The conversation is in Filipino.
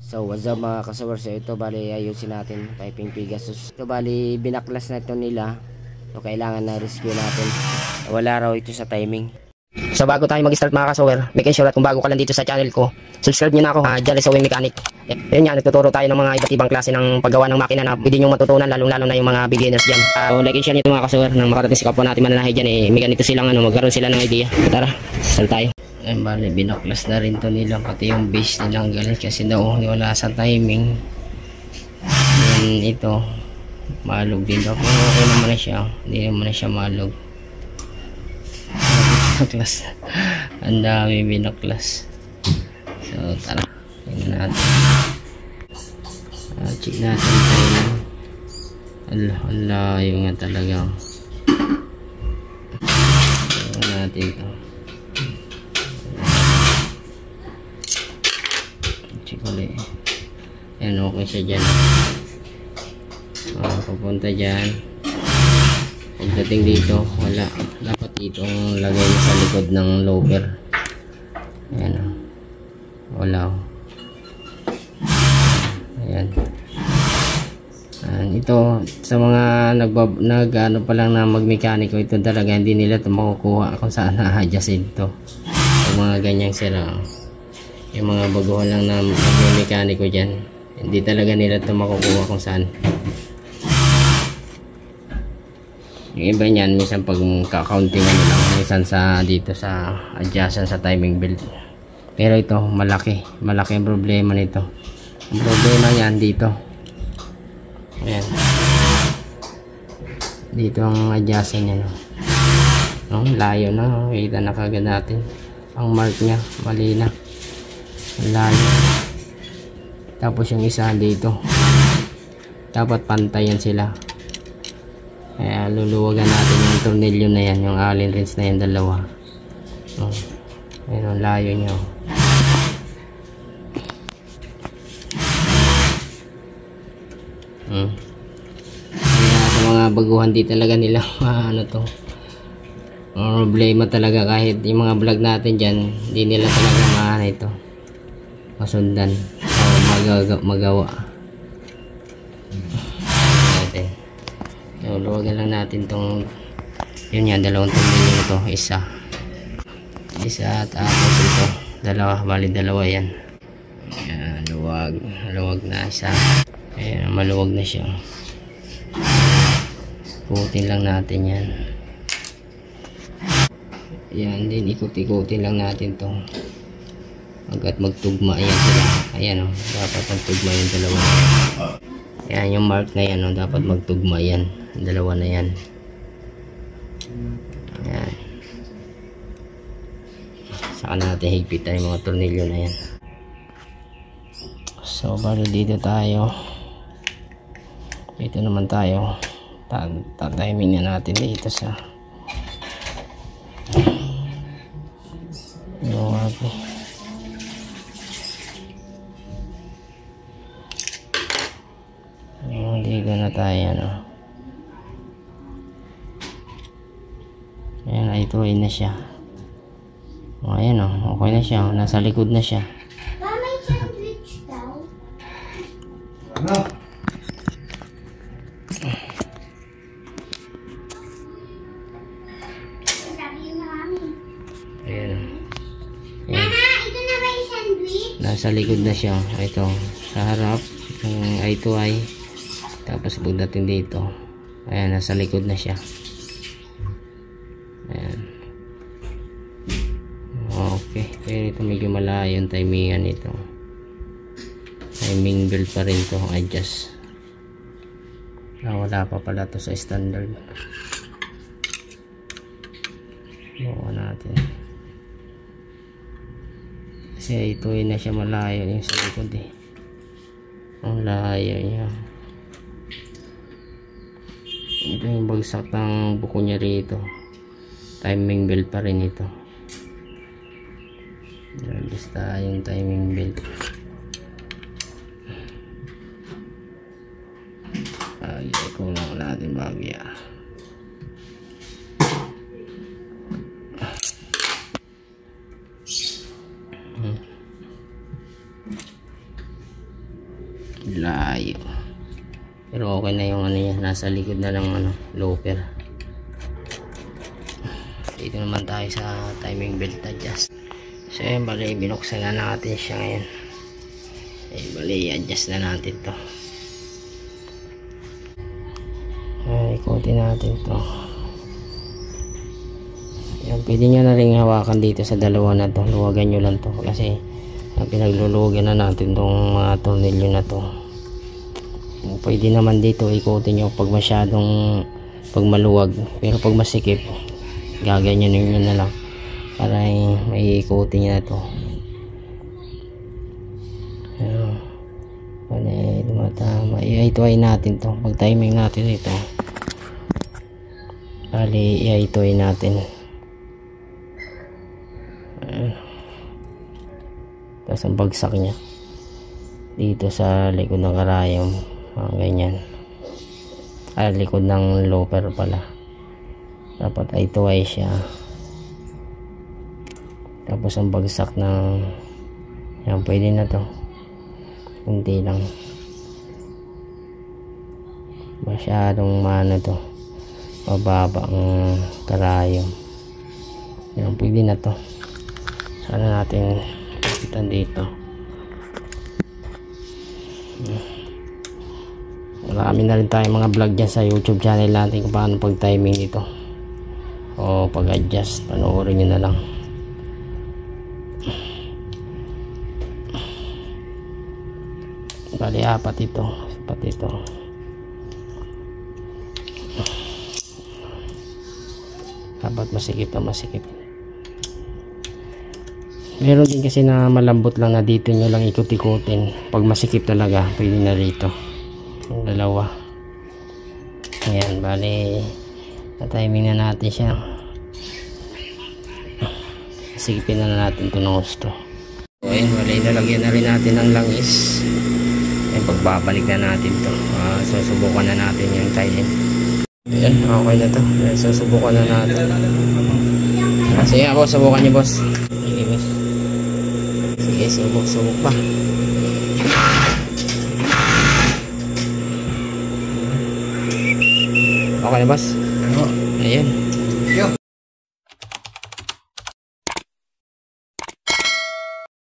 So what's up mga kasawar, so ito bali ayusin natin piping Pegasus. Ito bali binaklas na ito nila, so kailangan na rescue natin. Wala raw ito sa timing. So bago tayo mag-start mga kasawar, make sure at kung bago ka lang dito sa channel ko, subscribe nyo na ako, Jolly Sewing Mechanic. Yun nga, nagtuturo tayo ng mga iba't ibang klase ng paggawa ng makina na pwede nyo matutunan, lalong-lalo na yung mga beginners dyan. So like and share nyo mga kasawar, nang makarating sa kapwa natin mananahay dyan, may ganito silang magkaroon sila ng idea. Tara, start tayo. Ayun bali binaklas na rin to nila, pati yung base nilang galit kasi daw wala sa timing. Then ito malog din daw, pero okay naman na siya, hindi naman na siya malog. Binaklas, ang dami binaklas. So tara, tingnan natin, check natin tayo. Allah yung nga talaga. Tingnan natin ito. Check ulit. Ayan, okay siya dyan. Papunta dyan. Pagdating dito, wala. Dapat itong lagay mo sa likod ng loader. Ayan. Wala. Ayan. Ito sa mga nag-ano pa lang na magmekaniko, ito talaga hindi nila ito makukuha kung saan na-adjust ito. Yung mga ganyang sira, yung mga baguhan lang na magmekaniko dyan, hindi talaga nila ito makukuha kung saan. Yung iba niyan, minsan pag ka-counting ano lang, minsan sa dito sa adjustan sa timing belt. Pero ito malaki ang problema nito. Ang problema yan dito. Ayan. Dito ang adjustan niya, no? Layo na, kita na kagad natin. Ang mark niya, mali na. Layo. Tapos yung isa dito. Dapat pantayan sila. Kaya luluwagan natin yung tornilyo na yan, yung allen wrench na yan, dalawa. Ayun, layo niya. Kaya sa mga baguhan di talaga nila ano to, problema talaga. Kahit yung mga vlog natin dyan, di nila talaga maana ito masundan o magawa natin. So luwagan lang natin tong yun yan, dalawang tornilyo na to, isa tapos ito dalawa, bali dalawa yan. Ayan, luwag na isa. Ayan, maluwag na siya. Ikutin lang natin yan. Ayan, din ikut-ikutin lang natin to hanggat magtugma. Ayan sila. Ayan o, dapat magtugma yung dalawa. Ayan yung mark na yan o, dapat magtugma yan. Ang dalawa na yan. Ayan. Saka natin higpitan yung mga tornilyo na yan. So bali dito tayo. Dito naman tayo, tatiming na natin dito sa luwag. Dito na tayo, no? Ayan, ituin na siya. Ayan, okay na siya, nasa likod na siya. May sandwich daw. Ano? Ayan. Nana, ito na ba yung sandwich? Nasa likod na siya. Ito, sa harap, yung eye to eye. Tapos pagdating dito, ayan, nasa likod na siya. Ayan. Okay. Pero ito medyo malayo yung timingan nito. Timing belt pa rin to, adjust. Wala pa pala to sa standard. Buka natin. Kasi ito na siya, malayo yung sa likod eh. Ang layo niya. Ito yung bagsak ng buko niya rito. Timing belt pa rin ito. Basta yung timing belt. Kulang natin bagya. Layo. Pero okay na yung ano niya, nasa likod na ng ano, looper. Dito naman tayo sa timing belt adjust. So yun, bali binuksan na natin siya ngayon. Bali adjust na natin to. Ikutin natin to. Yan, pwede nyo na rin hawakan dito sa dalawa na to. Luwagan nyo lang to kasi pinagluluwagan na natin tong mga tornilyo na to. Pwede naman dito ikutin nyo pag masyadong maluwag, pero pag masikip gaganyan nyo na lang para may ikutin nyo na to. Tumatama. I-ituay natin to pag timing natin ito. Bali i-ituay natin. Tapos ang bagsak nya dito sa likod ng karayom, ganyan, likod ng looper pala, dapat ay tuway siya. Tapos ang bagsak ng yan, pwede na to, kunti lang, masyadong mano to, mababa ang karayom. Yan, pwede na to. Sana natin kita dito. Marami na rin tayong mga vlog dyan sa YouTube channel natin kung paano pag timing dito o pag adjust. Panoorin nyo na lang. Bali apat ito. Dapat masikip na masikip. Meron din kasi na malambot lang na dito nyo lang ikot-ikutin. Pag masikip talaga, pwede na rito. Yung dalawa. Ayan, bali na-timing na natin siya. Sikipin na natin ito ng gusto. So, ayan, bali nalagyan na rin natin ng langis. Ayan, pagbabalik na natin ito. Susubukan na natin yung timing. Ayan, okay na ito. Susubukan na natin. Sige ako, subukan nyo boss. Sige, subok pa. Okay na boss? Ayan.